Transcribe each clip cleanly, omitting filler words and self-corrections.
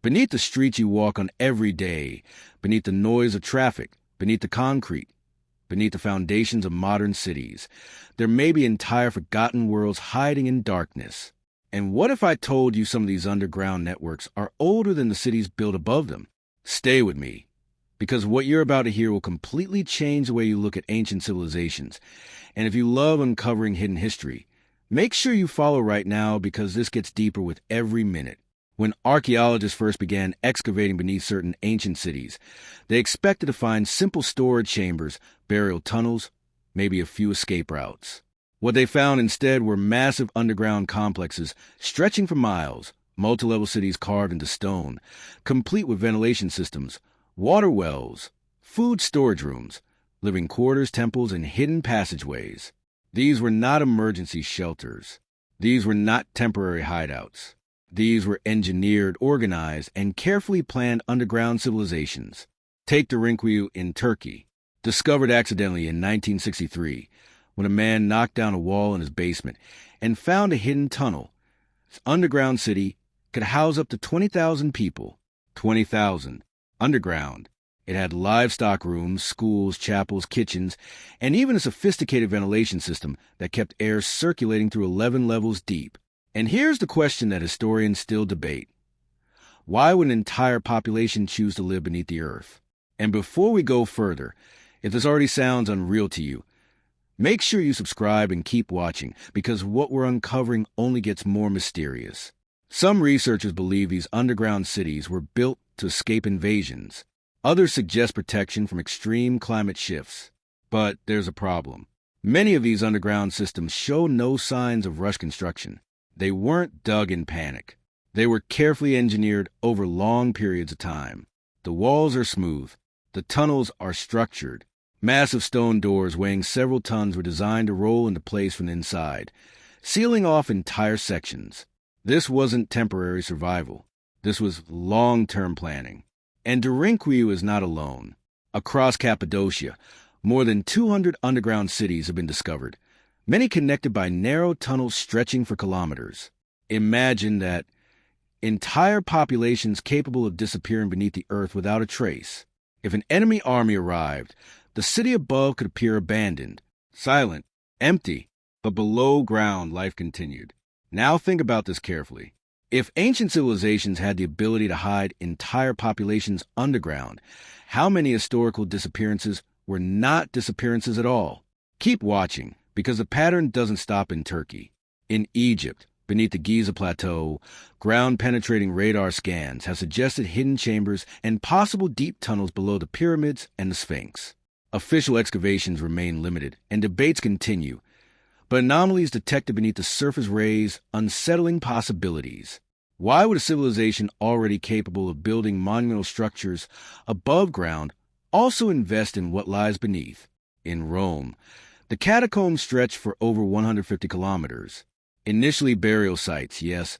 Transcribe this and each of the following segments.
Beneath the streets you walk on every day, beneath the noise of traffic, beneath the concrete, beneath the foundations of modern cities, there may be entire forgotten worlds hiding in darkness. And what if I told you some of these underground networks are older than the cities built above them? Stay with me, because what you're about to hear will completely change the way you look at ancient civilizations. And if you love uncovering hidden history, make sure you follow right now, because this gets deeper with every minute. When archaeologists first began excavating beneath certain ancient cities, they expected to find simple storage chambers, burial tunnels, maybe a few escape routes. What they found instead were massive underground complexes stretching for miles, multi-level cities carved into stone, complete with ventilation systems, water wells, food storage rooms, living quarters, temples, and hidden passageways. These were not emergency shelters. These were not temporary hideouts. These were engineered, organized, and carefully planned underground civilizations. Take Derinkuyu in Turkey, discovered accidentally in 1963, when a man knocked down a wall in his basement and found a hidden tunnel. This underground city could house up to 20,000 people. 20,000. Underground. It had livestock rooms, schools, chapels, kitchens, and even a sophisticated ventilation system that kept air circulating through 11 levels deep. And here's the question that historians still debate. Why would an entire population choose to live beneath the earth? And before we go further, if this already sounds unreal to you, make sure you subscribe and keep watching, because what we're uncovering only gets more mysterious. Some researchers believe these underground cities were built to escape invasions. Others suggest protection from extreme climate shifts. But there's a problem. Many of these underground systems show no signs of rush construction. They weren't dug in panic. They were carefully engineered over long periods of time. The walls are smooth. The tunnels are structured. Massive stone doors weighing several tons were designed to roll into place from the inside, sealing off entire sections. This wasn't temporary survival. This was long-term planning. And Derinkuyu is not alone. Across Cappadocia, more than 200 underground cities have been discovered, many connected by narrow tunnels stretching for kilometers. Imagine that. Entire populations capable of disappearing beneath the earth without a trace. If an enemy army arrived, the city above could appear abandoned, silent, empty, but below ground life continued. Now think about this carefully. If ancient civilizations had the ability to hide entire populations underground, how many historical disappearances were not disappearances at all? Keep watching, because the pattern doesn't stop in Turkey. In Egypt, beneath the Giza Plateau, ground-penetrating radar scans have suggested hidden chambers and possible deep tunnels below the pyramids and the Sphinx. Official excavations remain limited, and debates continue, but anomalies detected beneath the surface raise unsettling possibilities. Why would a civilization already capable of building monumental structures above ground also invest in what lies beneath? In Rome, the catacombs stretch for over 150 kilometers. Initially burial sites, yes,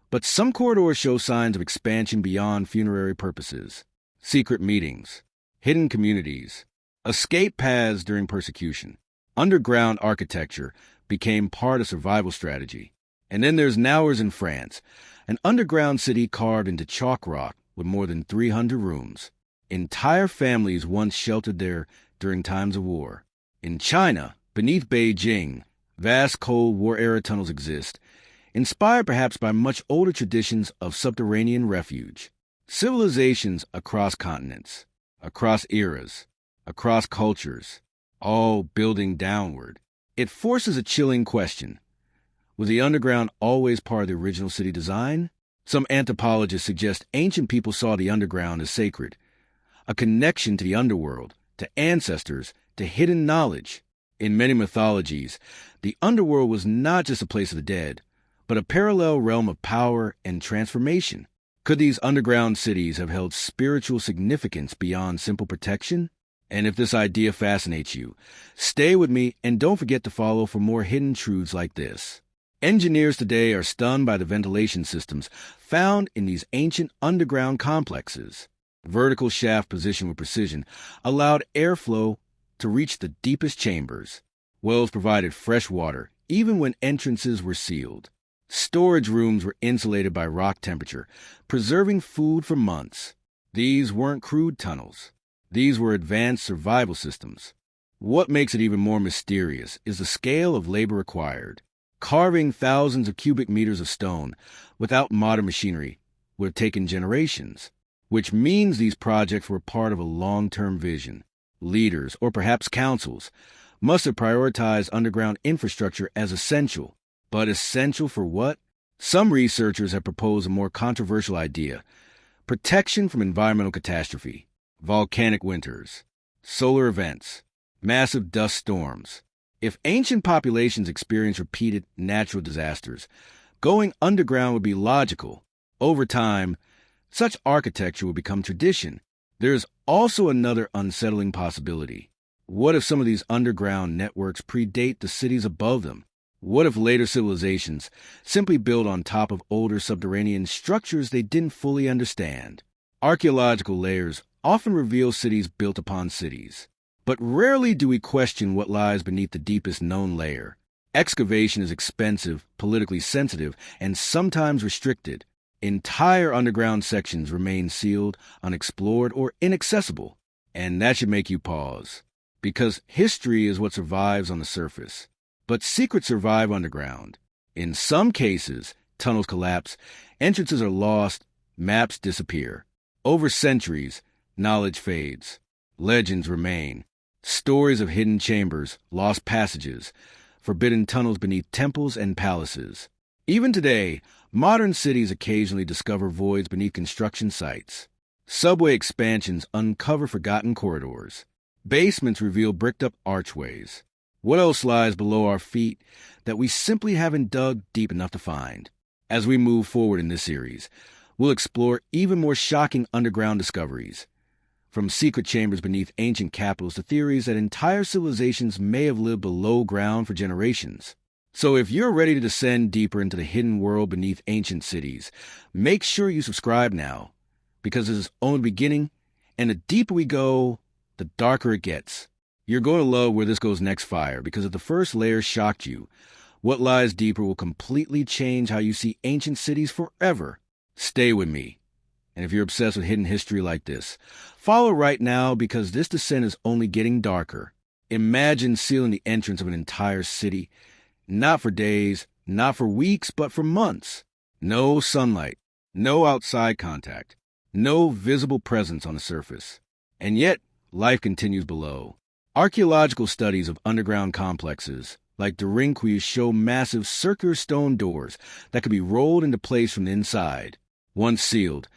but some corridors show signs of expansion beyond funerary purposes. Secret meetings, hidden communities, escape paths during persecution. Underground architecture became part of survival strategy. And then there's Nouers in France, an underground city carved into chalk rock with more than 300 rooms. Entire families once sheltered there during times of war. In China, beneath Beijing, vast Cold War-era tunnels exist, inspired perhaps by much older traditions of subterranean refuge. Civilizations across continents, across eras, across cultures, all building downward. It forces a chilling question. Was the underground always part of the original city design? Some anthropologists suggest ancient people saw the underground as sacred, a connection to the underworld, to ancestors, to hidden knowledge. In many mythologies, the underworld was not just a place of the dead, but a parallel realm of power and transformation. Could these underground cities have held spiritual significance beyond simple protection? And if this idea fascinates you, stay with me and don't forget to follow for more hidden truths like this. Engineers today are stunned by the ventilation systems found in these ancient underground complexes. Vertical shaft positioned with precision allowed airflow to reach the deepest chambers. Wells provided fresh water, even when entrances were sealed. Storage rooms were insulated by rock temperature, preserving food for months. These weren't crude tunnels. These were advanced survival systems. What makes it even more mysterious is the scale of labor required. Carving thousands of cubic meters of stone without modern machinery would have taken generations, which means these projects were part of a long-term vision. Leaders, or perhaps councils, must have prioritized underground infrastructure as essential. But essential for what? Some researchers have proposed a more controversial idea: protection from environmental catastrophe, volcanic winters, solar events, massive dust storms. If ancient populations experienced repeated natural disasters, going underground would be logical. Over time, such architecture would become tradition. There is also another unsettling possibility. What if some of these underground networks predate the cities above them? What if later civilizations simply built on top of older subterranean structures they didn't fully understand? Archaeological layers often reveal cities built upon cities, but rarely do we question what lies beneath the deepest known layer. Excavation is expensive, politically sensitive, and sometimes restricted. Entire underground sections remain sealed, unexplored, or inaccessible. And that should make you pause, because history is what survives on the surface. But secrets survive underground. In some cases, tunnels collapse, entrances are lost, maps disappear. Over centuries, knowledge fades. Legends remain. Stories of hidden chambers, lost passages, forbidden tunnels beneath temples and palaces. Even today, modern cities occasionally discover voids beneath construction sites. Subway expansions uncover forgotten corridors. Basements reveal bricked-up archways. What else lies below our feet that we simply haven't dug deep enough to find? As we move forward in this series, we'll explore even more shocking underground discoveries. From secret chambers beneath ancient capitals to theories that entire civilizations may have lived below ground for generations. So if you're ready to descend deeper into the hidden world beneath ancient cities, make sure you subscribe now, because this is only the beginning, and the deeper we go, the darker it gets. You're going to love where this goes next, Fire, because if the first layer shocked you, what lies deeper will completely change how you see ancient cities forever. Stay with me. And if you're obsessed with hidden history like this, follow right now, because this descent is only getting darker. Imagine sealing the entrance of an entire city, not for days, not for weeks, but for months. No sunlight, no outside contact, no visible presence on the surface. And yet, life continues below. Archaeological studies of underground complexes, like Derinkuyu, show massive circular stone doors that could be rolled into place from the inside. Once sealed,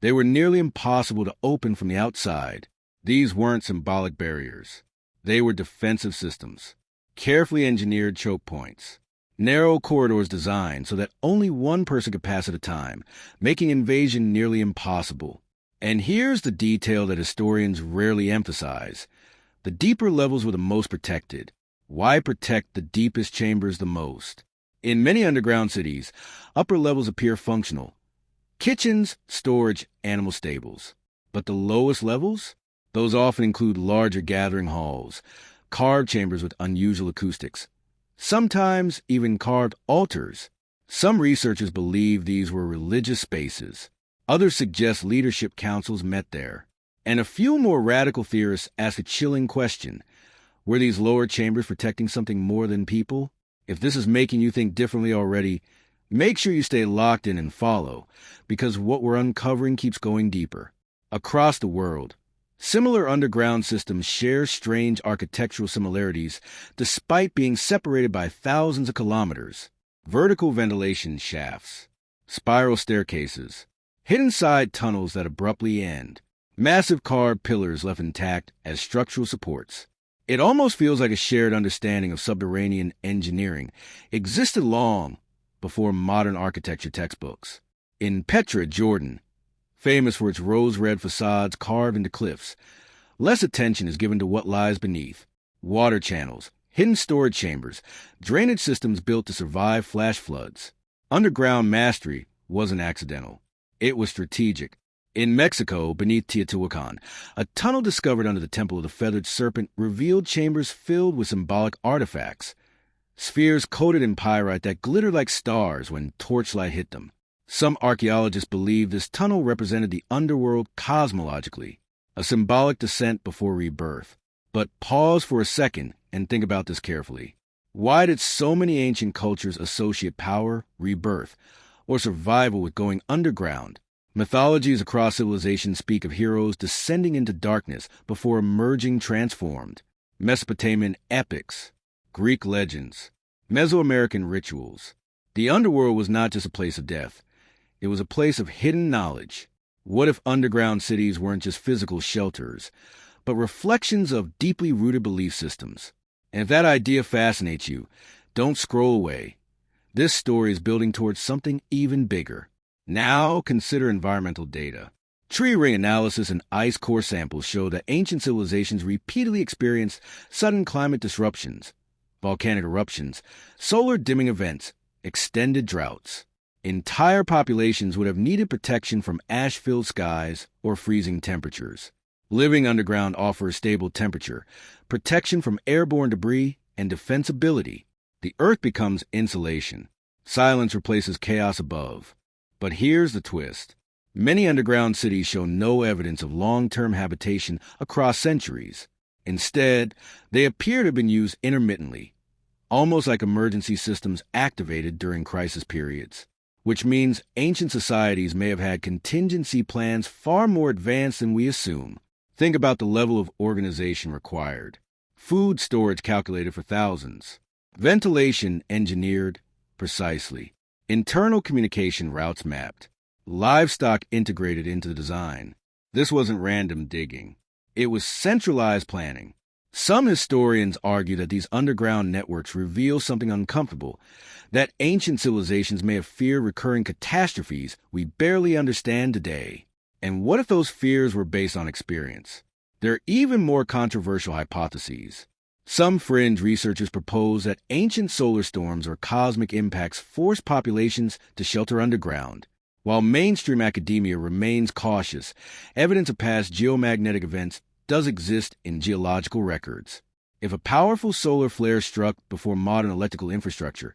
they were nearly impossible to open from the outside. These weren't symbolic barriers. They were defensive systems. Carefully engineered choke points. Narrow corridors designed so that only one person could pass at a time, making invasion nearly impossible. And here's the detail that historians rarely emphasize. The deeper levels were the most protected. Why protect the deepest chambers the most? In many underground cities, upper levels appear functional. Kitchens, storage, animal stables. But the lowest levels? Those often include larger gathering halls, carved chambers with unusual acoustics, sometimes even carved altars. Some researchers believe these were religious spaces. Others suggest leadership councils met there. And a few more radical theorists ask a chilling question. Were these lower chambers protecting something more than people? If this is making you think differently already, make sure you stay locked in and follow, because what we're uncovering keeps going deeper. Across the world, similar underground systems share strange architectural similarities despite being separated by thousands of kilometers. Vertical ventilation shafts, spiral staircases, hidden side tunnels that abruptly end, massive carved pillars left intact as structural supports. It almost feels like a shared understanding of subterranean engineering existed long before modern architecture textbooks. In Petra, Jordan, famous for its rose-red facades carved into cliffs, less attention is given to what lies beneath. Water channels, hidden storage chambers, drainage systems built to survive flash floods. Underground mastery wasn't accidental. It was strategic. In Mexico, beneath Teotihuacan, a tunnel discovered under the Temple of the Feathered Serpent revealed chambers filled with symbolic artifacts. spheres coated in pyrite that glittered like stars when torchlight hit them. Some archaeologists believe this tunnel represented the underworld cosmologically, a symbolic descent before rebirth. But pause for a second and think about this carefully. Why did so many ancient cultures associate power, rebirth, or survival with going underground? Mythologies across civilizations speak of heroes descending into darkness before emerging transformed. Mesopotamian epics, Greek legends, Mesoamerican rituals. The underworld was not just a place of death. It was a place of hidden knowledge. What if underground cities weren't just physical shelters, but reflections of deeply rooted belief systems? And if that idea fascinates you, don't scroll away. This story is building towards something even bigger. Now consider environmental data. Tree ring analysis and ice core samples show that ancient civilizations repeatedly experienced sudden climate disruptions, volcanic eruptions, solar dimming events, extended droughts. Entire populations would have needed protection from ash-filled skies or freezing temperatures. Living underground offers stable temperature, protection from airborne debris, and defensibility. The earth becomes insulation. Silence replaces chaos above. But here's the twist. Many underground cities show no evidence of long-term habitation across centuries. Instead, they appear to have been used intermittently, almost like emergency systems activated during crisis periods, which means ancient societies may have had contingency plans far more advanced than we assume. Think about the level of organization required. Food storage calculated for thousands. Ventilation engineered precisely. Internal communication routes mapped. Livestock integrated into the design. This wasn't random digging. It was centralized planning. Some historians argue that these underground networks reveal something uncomfortable, that ancient civilizations may have feared recurring catastrophes we barely understand today. And what if those fears were based on experience? There are even more controversial hypotheses. Some fringe researchers propose that ancient solar storms or cosmic impacts forced populations to shelter underground. While mainstream academia remains cautious, evidence of past geomagnetic events does exist in geological records. If a powerful solar flare struck before modern electrical infrastructure,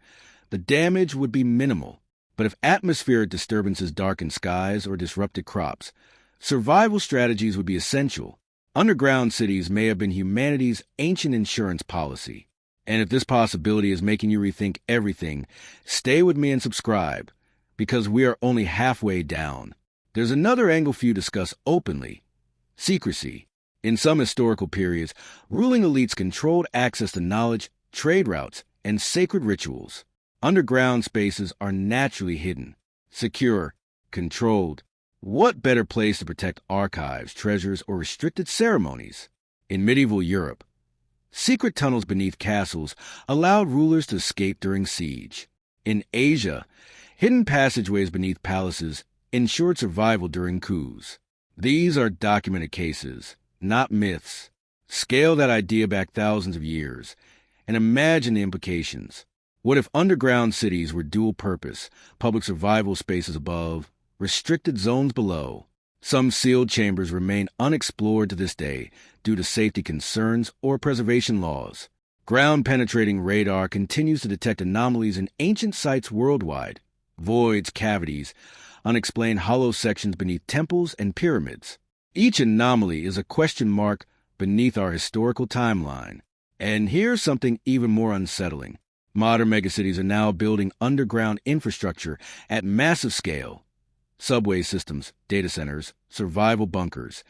the damage would be minimal. But if atmospheric disturbances darkened skies or disrupted crops, survival strategies would be essential. Underground cities may have been humanity's ancient insurance policy. And if this possibility is making you rethink everything, stay with me and subscribe, because we are only halfway down. There's another angle for you to discuss openly: secrecy. In some historical periods, ruling elites controlled access to knowledge, trade routes, and sacred rituals. Underground spaces are naturally hidden, secure, controlled. What better place to protect archives, treasures, or restricted ceremonies? In medieval Europe, secret tunnels beneath castles allowed rulers to escape during siege. In Asia, hidden passageways beneath palaces ensured survival during coups. These are documented cases, not myths. Scale that idea back thousands of years, and imagine the implications. What if underground cities were dual-purpose, public survival spaces above, restricted zones below? Some sealed chambers remain unexplored to this day due to safety concerns or preservation laws. Ground-penetrating radar continues to detect anomalies in ancient sites worldwide: voids, cavities, unexplained hollow sections beneath temples and pyramids. Each anomaly is a question mark beneath our historical timeline. And here's something even more unsettling. Modern megacities are now building underground infrastructure at massive scale. Subway systems, data centers, survival bunkers,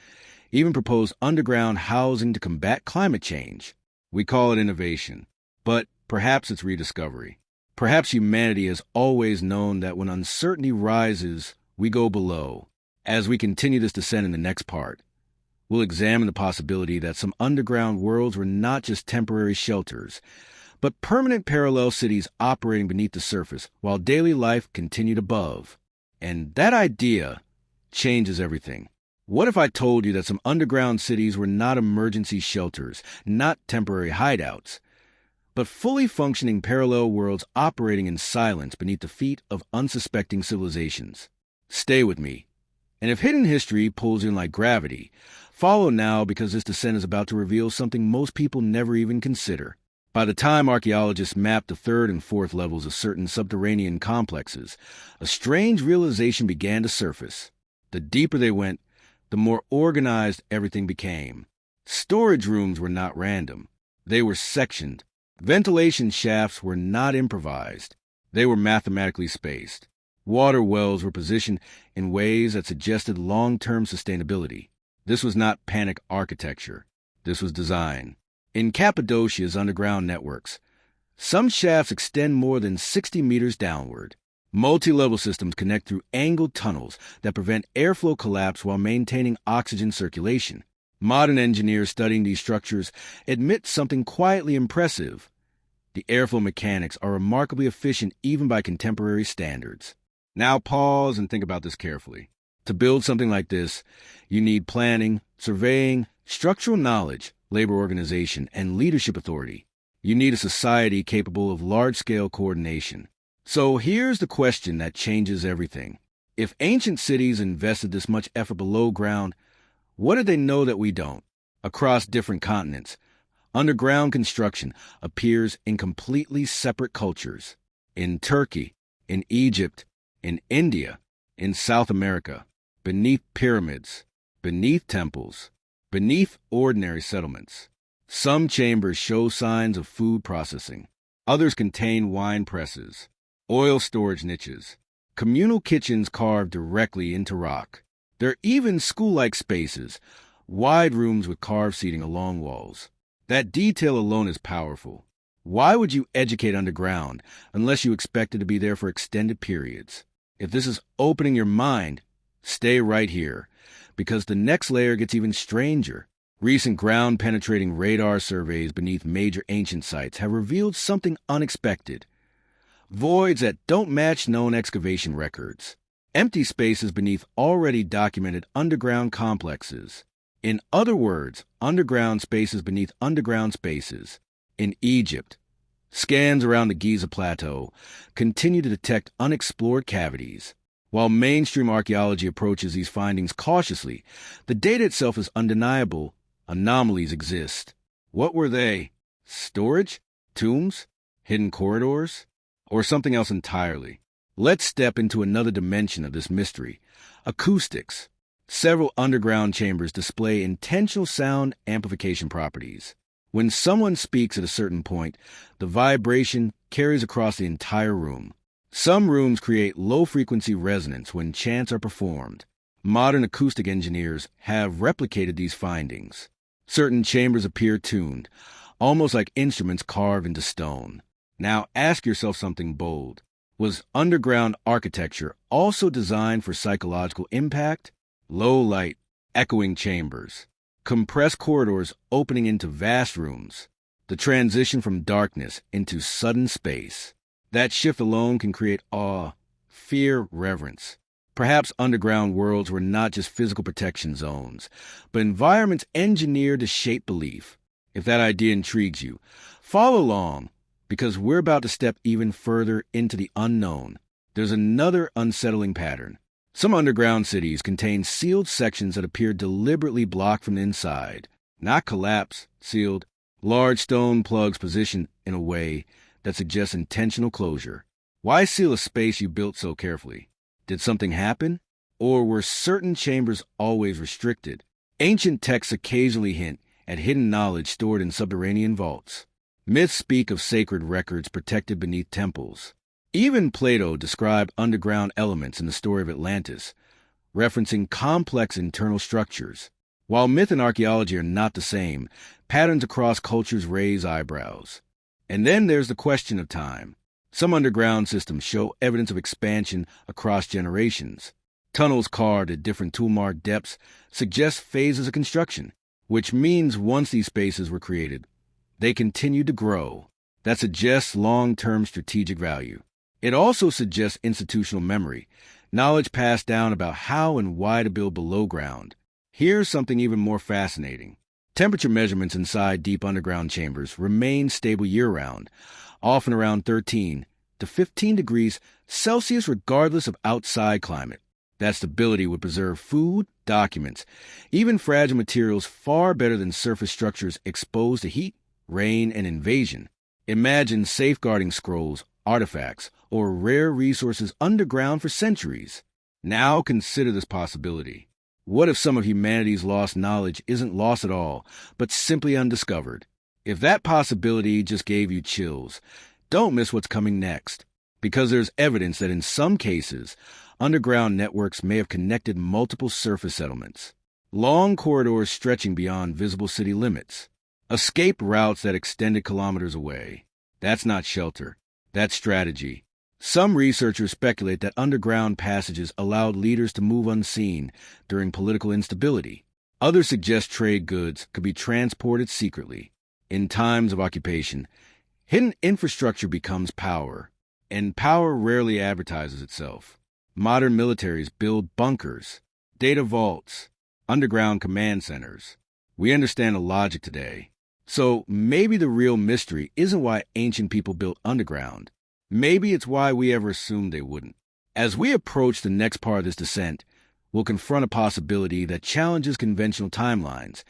even propose underground housing to combat climate change. We call it innovation, but perhaps it's rediscovery. Perhaps humanity has always known that when uncertainty rises, we go below. As we continue this descent in the next part, we'll examine the possibility that some underground worlds were not just temporary shelters, but permanent parallel cities operating beneath the surface while daily life continued above. And that idea changes everything. What if I told you that some underground cities were not emergency shelters, not temporary hideouts, but fully functioning parallel worlds operating in silence beneath the feet of unsuspecting civilizations? Stay with me. And if hidden history pulls in like gravity, follow now, because this descent is about to reveal something most people never even consider. By the time archaeologists mapped the third and fourth levels of certain subterranean complexes, a strange realization began to surface. The deeper they went, the more organized everything became. Storage rooms were not random. They were sectioned. Ventilation shafts were not improvised. They were mathematically spaced. Water wells were positioned in ways that suggested long-term sustainability. This was not panic architecture. This was design. In Cappadocia's underground networks, some shafts extend more than 60 meters downward. Multi-level systems connect through angled tunnels that prevent airflow collapse while maintaining oxygen circulation. Modern engineers studying these structures admit something quietly impressive. The airflow mechanics are remarkably efficient even by contemporary standards. Now pause and think about this carefully. To build something like this, you need planning, surveying, structural knowledge, labor organization, and leadership authority. You need a society capable of large-scale coordination. So here's the question that changes everything. If ancient cities invested this much effort below ground, what did they know that we don't? Across different continents, underground construction appears in completely separate cultures. In Turkey, in Egypt, in India, in South America, beneath pyramids, beneath temples, beneath ordinary settlements. Some chambers show signs of food processing. Others contain wine presses, oil storage niches, communal kitchens carved directly into rock. There are even school-like spaces, wide rooms with carved seating along walls. That detail alone is powerful. Why would you educate underground unless you expected to be there for extended periods? If this is opening your mind, stay right here, because the next layer gets even stranger. Recent ground-penetrating radar surveys beneath major ancient sites have revealed something unexpected. Voids that don't match known excavation records. Empty spaces beneath already documented underground complexes. In other words, underground spaces beneath underground spaces. In Egypt, scans around the Giza Plateau continue to detect unexplored cavities. While mainstream archaeology approaches these findings cautiously, the data itself is undeniable. Anomalies exist. What were they? Storage? Tombs? Hidden corridors? Or something else entirely? Let's step into another dimension of this mystery. Acoustics. Several underground chambers display intentional sound amplification properties. When someone speaks at a certain point, the vibration carries across the entire room. Some rooms create low-frequency resonance when chants are performed. Modern acoustic engineers have replicated these findings. Certain chambers appear tuned, almost like instruments carved into stone. Now ask yourself something bold. Was underground architecture also designed for psychological impact? Low light, echoing chambers, compressed corridors opening into vast rooms, the transition from darkness into sudden space. That shift alone can create awe, fear, reverence. Perhaps underground worlds were not just physical protection zones, but environments engineered to shape belief. If that idea intrigues you, follow along, because we're about to step even further into the unknown. There's another unsettling pattern. Some underground cities contain sealed sections that appear deliberately blocked from the inside. Not collapsed, sealed. Large stone plugs positioned in a way that suggests intentional closure. Why seal a space you built so carefully? Did something happen? Or were certain chambers always restricted? Ancient texts occasionally hint at hidden knowledge stored in subterranean vaults. Myths speak of sacred records protected beneath temples. Even Plato described underground elements in the story of Atlantis, referencing complex internal structures. While myth and archaeology are not the same, patterns across cultures raise eyebrows. And then there's the question of time. Some underground systems show evidence of expansion across generations. Tunnels carved at different tool-marked depths suggest phases of construction, which means once these spaces were created, they continued to grow. That suggests long-term strategic value. It also suggests institutional memory, knowledge passed down about how and why to build below ground. Here's something even more fascinating. Temperature measurements inside deep underground chambers remain stable year-round, often around 13 to 15 degrees Celsius regardless of outside climate. That stability would preserve food, documents, even fragile materials far better than surface structures exposed to heat, rain, and invasion. Imagine safeguarding scrolls, artifacts, or rare resources underground for centuries. Now consider this possibility. What if some of humanity's lost knowledge isn't lost at all, but simply undiscovered? If that possibility just gave you chills, don't miss what's coming next, because there's evidence that in some cases, underground networks may have connected multiple surface settlements. Long corridors stretching beyond visible city limits. Escape routes that extended kilometers away. That's not shelter. That's strategy. Some researchers speculate that underground passages allowed leaders to move unseen during political instability. Others suggest trade goods could be transported secretly. In times of occupation, hidden infrastructure becomes power, and power rarely advertises itself. Modern militaries build bunkers, data vaults, underground command centers. We understand the logic today. So maybe the real mystery isn't why ancient people built underground. Maybe it's why we ever assumed they wouldn't. As we approach the next part of this descent, we'll confront a possibility that challenges conventional timelines,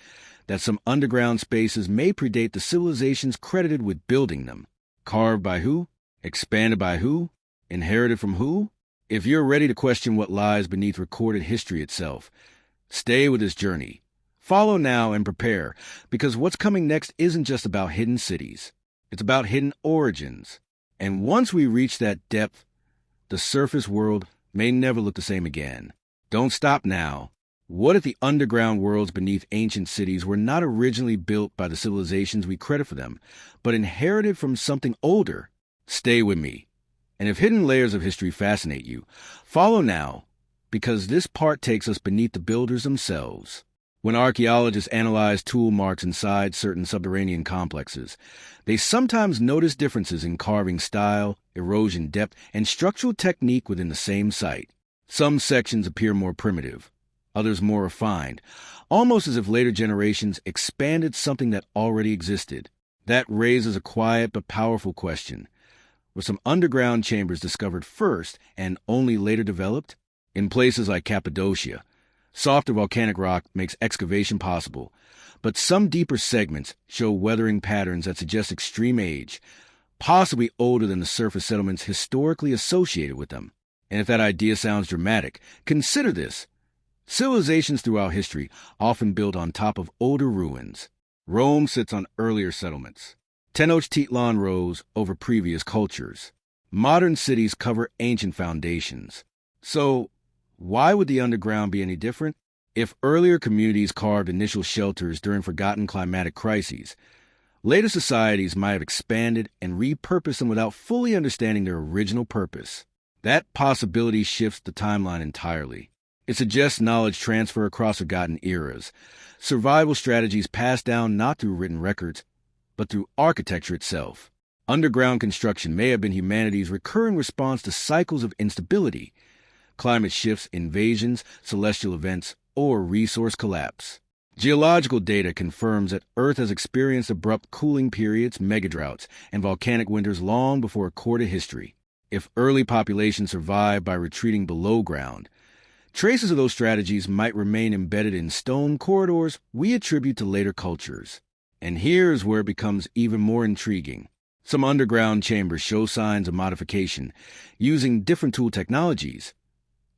that some underground spaces may predate the civilizations credited with building them. Carved by who? Expanded by who? Inherited from who? If you're ready to question what lies beneath recorded history itself, stay with this journey. Follow now and prepare, because what's coming next isn't just about hidden cities. It's about hidden origins. And once we reach that depth, the surface world may never look the same again. Don't stop now. What if the underground worlds beneath ancient cities were not originally built by the civilizations we credit for them, but inherited from something older? Stay with me. And if hidden layers of history fascinate you, follow now, because this part takes us beneath the builders themselves. When archaeologists analyze tool marks inside certain subterranean complexes, they sometimes notice differences in carving style, erosion depth, and structural technique within the same site. Some sections appear more primitive, others more refined, almost as if later generations expanded something that already existed. That raises a quiet but powerful question. Were some underground chambers discovered first and only later developed? In places like Cappadocia, softer volcanic rock makes excavation possible, but some deeper segments show weathering patterns that suggest extreme age, possibly older than the surface settlements historically associated with them. And if that idea sounds dramatic, consider this. Civilizations throughout history often build on top of older ruins. Rome sits on earlier settlements. Tenochtitlan rose over previous cultures. Modern cities cover ancient foundations. So, why would the underground be any different? If earlier communities carved initial shelters during forgotten climatic crises, later societies might have expanded and repurposed them without fully understanding their original purpose. That possibility shifts the timeline entirely. It suggests knowledge transfer across forgotten eras, survival strategies passed down not through written records, but through architecture itself. Underground construction may have been humanity's recurring response to cycles of instability, climate shifts, invasions, celestial events, or resource collapse. Geological data confirms that Earth has experienced abrupt cooling periods, megadroughts, and volcanic winters long before recorded history. If early populations survived by retreating below ground, traces of those strategies might remain embedded in stone corridors we attribute to later cultures. And here's where it becomes even more intriguing. Some underground chambers show signs of modification, using different tool technologies.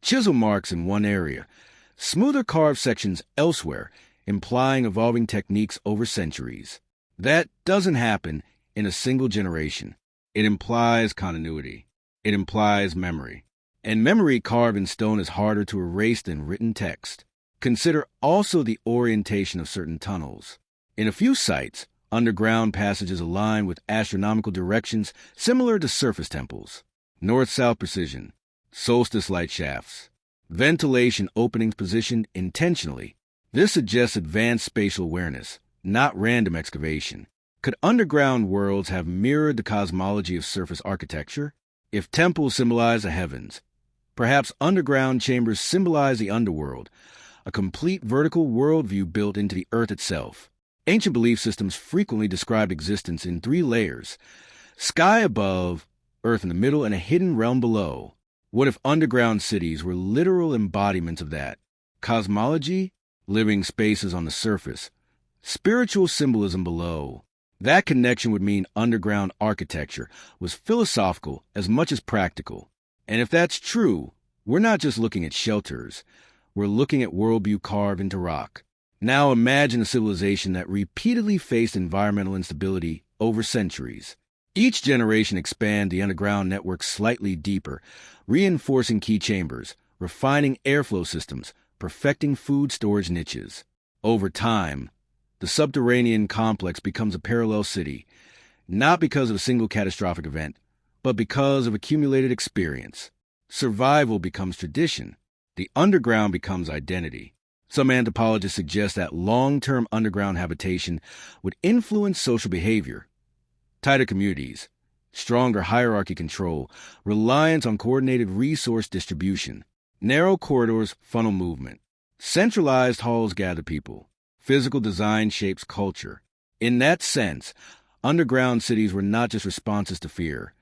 Chisel marks in one area, smoother carved sections elsewhere, implying evolving techniques over centuries. That doesn't happen in a single generation. It implies continuity. It implies memory. And memory carved in stone is harder to erase than written text. Consider also the orientation of certain tunnels. In a few sites, underground passages align with astronomical directions similar to surface temples. North-south precision, solstice light shafts, ventilation openings positioned intentionally. This suggests advanced spatial awareness, not random excavation. Could underground worlds have mirrored the cosmology of surface architecture? If temples symbolize the heavens, perhaps underground chambers symbolize the underworld, a complete vertical worldview built into the earth itself. Ancient belief systems frequently described existence in 3 layers: sky above, earth in the middle, and a hidden realm below. What if underground cities were literal embodiments of that? Cosmology, living spaces on the surface, spiritual symbolism below. That connection would mean underground architecture was philosophical as much as practical. And if that's true, we're not just looking at shelters, we're looking at worldview carved into rock. Now imagine a civilization that repeatedly faced environmental instability over centuries. Each generation expanded the underground network slightly deeper, reinforcing key chambers, refining airflow systems, perfecting food storage niches. Over time, the subterranean complex becomes a parallel city, not because of a single catastrophic event, but because of accumulated experience. Survival becomes tradition. The underground becomes identity. Some anthropologists suggest that long-term underground habitation would influence social behavior. Tighter communities, stronger hierarchy control, reliance on coordinated resource distribution. Narrow corridors funnel movement. Centralized halls gather people. Physical design shapes culture. In that sense, underground cities were not just responses to fear.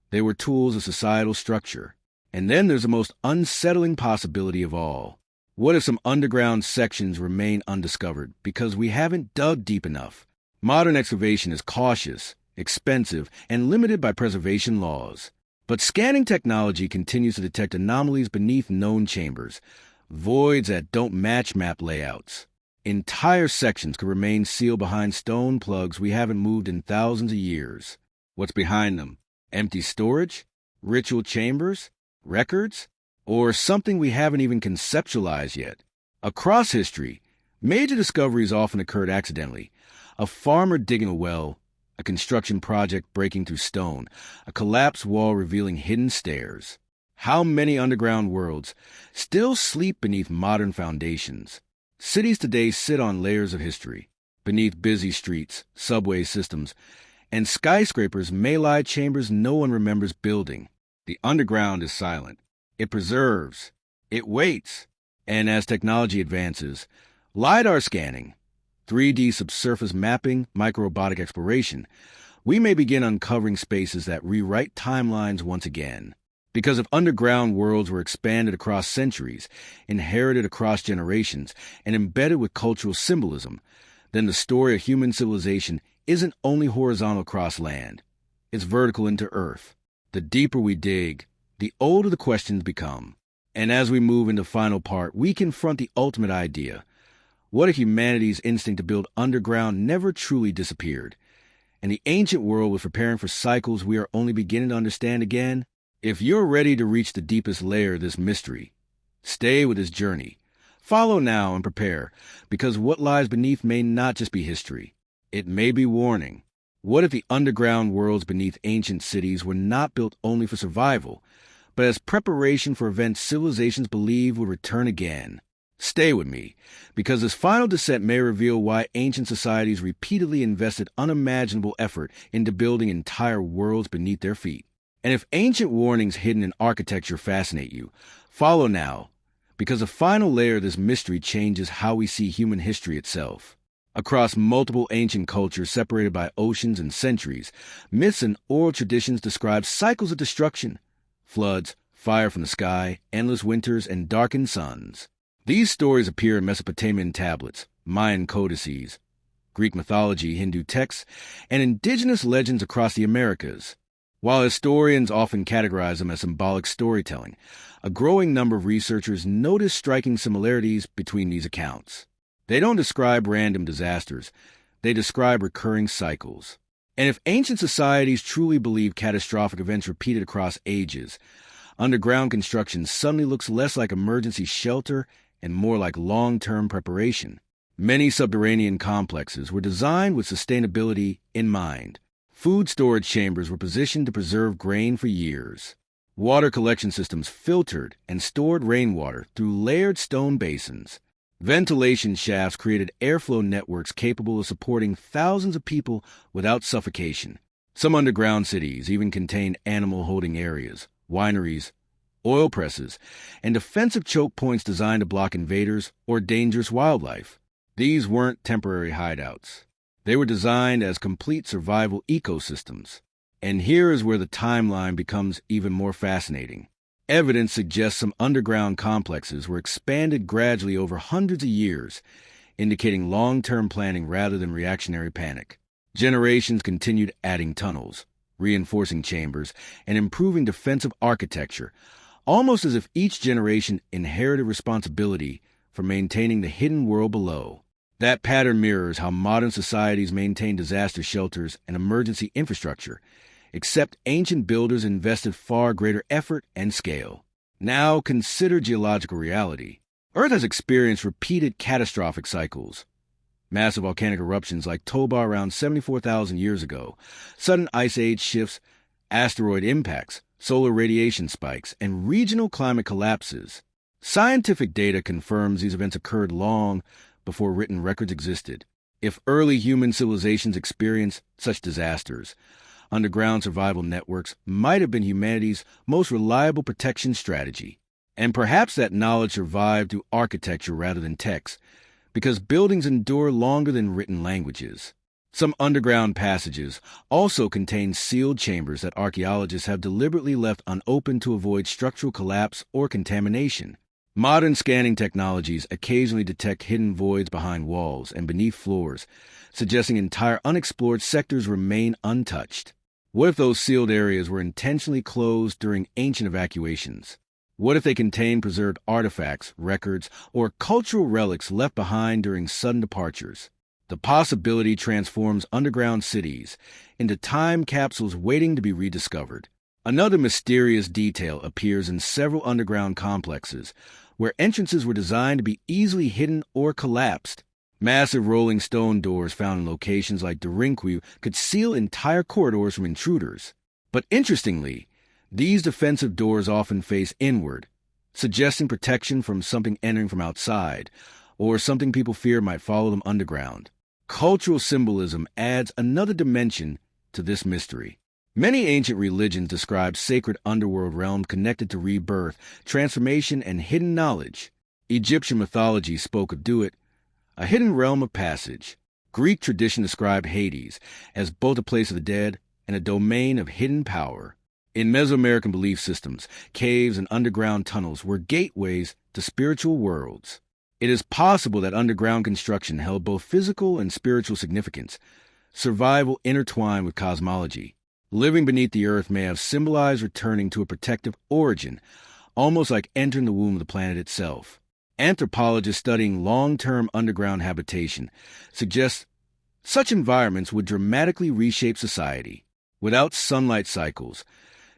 They were tools of societal structure. And then there's the most unsettling possibility of all. What if some underground sections remain undiscovered because we haven't dug deep enough? Modern excavation is cautious, expensive, and limited by preservation laws. But scanning technology continues to detect anomalies beneath known chambers, voids that don't match map layouts. Entire sections could remain sealed behind stone plugs we haven't moved in thousands of years. What's behind them? Empty storage? Ritual chambers? Records? Or something we haven't even conceptualized yet? Across history, major discoveries often occurred accidentally. A farmer digging a well, a construction project breaking through stone, a collapsed wall revealing hidden stairs. How many underground worlds still sleep beneath modern foundations? Cities today sit on layers of history. Beneath busy streets, subway systems, and skyscrapers may lie chambers no one remembers building. The underground is silent. It preserves. It waits. And as technology advances, LiDAR scanning, 3D subsurface mapping, microrobotic exploration, we may begin uncovering spaces that rewrite timelines once again. Because if underground worlds were expanded across centuries, inherited across generations, and embedded with cultural symbolism, then the story of human civilization isn't only horizontal across land. It's vertical into earth. The deeper we dig, the older the questions become. And as we move into the final part, we confront the ultimate idea. What if humanity's instinct to build underground never truly disappeared, and the ancient world was preparing for cycles we are only beginning to understand again? If you're ready to reach the deepest layer of this mystery, stay with this journey. Follow now and prepare, because what lies beneath may not just be history. It may be warning. What if the underground worlds beneath ancient cities were not built only for survival, but as preparation for events civilizations believe would return again? Stay with me, because this final descent may reveal why ancient societies repeatedly invested unimaginable effort into building entire worlds beneath their feet. And if ancient warnings hidden in architecture fascinate you, follow now, because the final layer of this mystery changes how we see human history itself. Across multiple ancient cultures separated by oceans and centuries, myths and oral traditions describe cycles of destruction, floods, fire from the sky, endless winters, and darkened suns. These stories appear in Mesopotamian tablets, Mayan codices, Greek mythology, Hindu texts, and indigenous legends across the Americas. While historians often categorize them as symbolic storytelling, a growing number of researchers notice striking similarities between these accounts. They don't describe random disasters, they describe recurring cycles. And if ancient societies truly believed catastrophic events repeated across ages, underground construction suddenly looks less like emergency shelter and more like long-term preparation. Many subterranean complexes were designed with sustainability in mind. Food storage chambers were positioned to preserve grain for years. Water collection systems filtered and stored rainwater through layered stone basins. Ventilation shafts created airflow networks capable of supporting thousands of people without suffocation. Some underground cities even contained animal holding areas, wineries, oil presses, and defensive choke points designed to block invaders or dangerous wildlife. These weren't temporary hideouts. They were designed as complete survival ecosystems. And here is where the timeline becomes even more fascinating. Evidence suggests some underground complexes were expanded gradually over hundreds of years, indicating long-term planning rather than reactionary panic. Generations continued adding tunnels, reinforcing chambers, and improving defensive architecture, almost as if each generation inherited responsibility for maintaining the hidden world below. That pattern mirrors how modern societies maintain disaster shelters and emergency infrastructure, except ancient builders invested far greater effort and scale. Now consider geological reality. Earth has experienced repeated catastrophic cycles. Massive volcanic eruptions like Toba around 74,000 years ago, sudden ice age shifts, asteroid impacts, solar radiation spikes, and regional climate collapses. Scientific data confirms these events occurred long before written records existed. If early human civilizations experienced such disasters, underground survival networks might have been humanity's most reliable protection strategy. And perhaps that knowledge survived through architecture rather than text, because buildings endure longer than written languages. Some underground passages also contain sealed chambers that archaeologists have deliberately left unopened to avoid structural collapse or contamination. Modern scanning technologies occasionally detect hidden voids behind walls and beneath floors, suggesting entire unexplored sectors remain untouched. What if those sealed areas were intentionally closed during ancient evacuations? What if they contained preserved artifacts, records, or cultural relics left behind during sudden departures? The possibility transforms underground cities into time capsules waiting to be rediscovered. Another mysterious detail appears in several underground complexes, where entrances were designed to be easily hidden or collapsed. Massive rolling stone doors found in locations like Derinque could seal entire corridors from intruders. But interestingly, these defensive doors often face inward, suggesting protection from something entering from outside, or something people fear might follow them underground. Cultural symbolism adds another dimension to this mystery. Many ancient religions describe sacred underworld realms connected to rebirth, transformation, and hidden knowledge. Egyptian mythology spoke of Duat, a hidden realm of passage. Greek tradition described Hades as both a place of the dead and a domain of hidden power. In Mesoamerican belief systems, caves and underground tunnels were gateways to spiritual worlds. It is possible that underground construction held both physical and spiritual significance, survival intertwined with cosmology. Living beneath the earth may have symbolized returning to a protective origin, almost like entering the womb of the planet itself. Anthropologists studying long-term underground habitation suggest such environments would dramatically reshape society. Without sunlight cycles,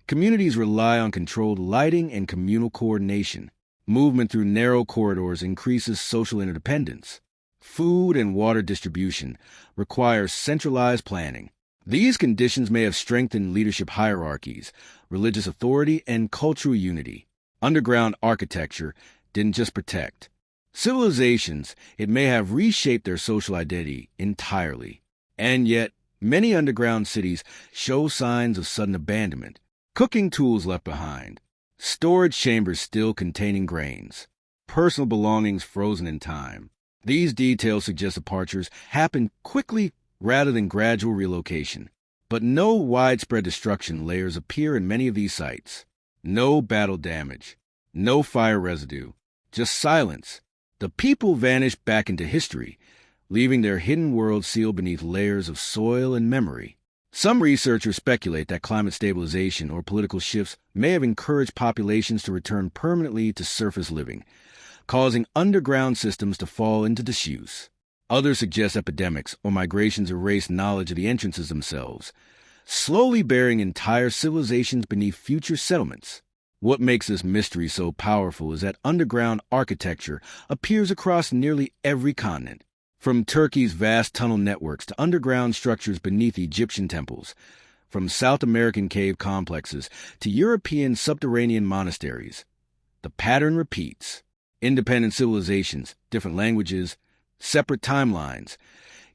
communities rely on controlled lighting and communal coordination. Movement through narrow corridors increases social interdependence. Food and water distribution requires centralized planning. These conditions may have strengthened leadership hierarchies, religious authority, and cultural unity. Underground architecture didn't just protect civilizations, it may have reshaped their social identity entirely. And yet, many underground cities show signs of sudden abandonment. Cooking tools left behind, storage chambers still containing grains, personal belongings frozen in time. These details suggest departures happened quickly rather than gradual relocation. But no widespread destruction layers appear in many of these sites. No battle damage, no fire residue, just silence. The people vanish back into history, leaving their hidden world sealed beneath layers of soil and memory. Some researchers speculate that climate stabilization or political shifts may have encouraged populations to return permanently to surface living, causing underground systems to fall into disuse. Others suggest epidemics or migrations erase knowledge of the entrances themselves, slowly burying entire civilizations beneath future settlements. What makes this mystery so powerful is that underground architecture appears across nearly every continent. From Turkey's vast tunnel networks to underground structures beneath Egyptian temples, from South American cave complexes to European subterranean monasteries, the pattern repeats. Independent civilizations, different languages, separate timelines,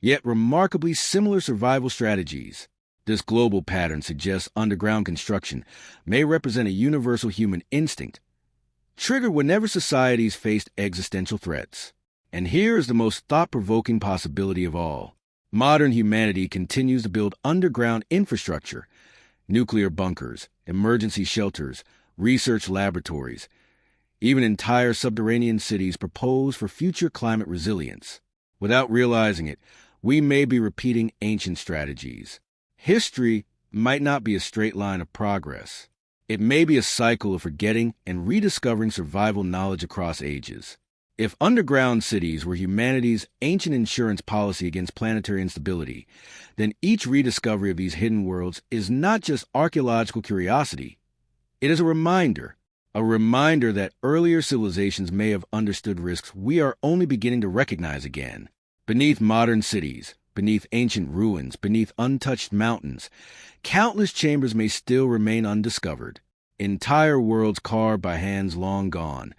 yet remarkably similar survival strategies. This global pattern suggests underground construction may represent a universal human instinct, triggered whenever societies faced existential threats. And here is the most thought-provoking possibility of all. Modern humanity continues to build underground infrastructure, nuclear bunkers, emergency shelters, research laboratories, even entire subterranean cities proposed for future climate resilience. Without realizing it, we may be repeating ancient strategies. History might not be a straight line of progress. It may be a cycle of forgetting and rediscovering survival knowledge across ages. If underground cities were humanity's ancient insurance policy against planetary instability, then each rediscovery of these hidden worlds is not just archaeological curiosity. It is a reminder that earlier civilizations may have understood risks we are only beginning to recognize again. Beneath modern cities, beneath ancient ruins, beneath untouched mountains, countless chambers may still remain undiscovered, entire worlds carved by hands long gone,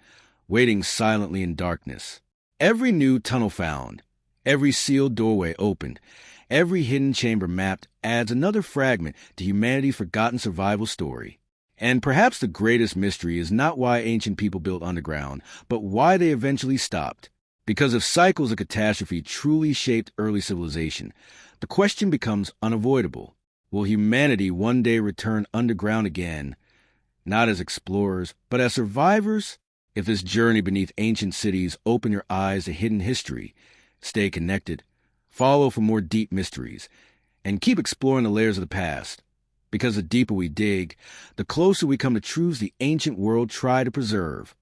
waiting silently in darkness. Every new tunnel found, every sealed doorway opened, every hidden chamber mapped adds another fragment to humanity's forgotten survival story. And perhaps the greatest mystery is not why ancient people built underground, but why they eventually stopped. Because if cycles of catastrophe truly shaped early civilization, the question becomes unavoidable. Will humanity one day return underground again, not as explorers, but as survivors? If this journey beneath ancient cities open your eyes to hidden history, stay connected, follow for more deep mysteries, and keep exploring the layers of the past. Because the deeper we dig, the closer we come to truths the ancient world tried to preserve.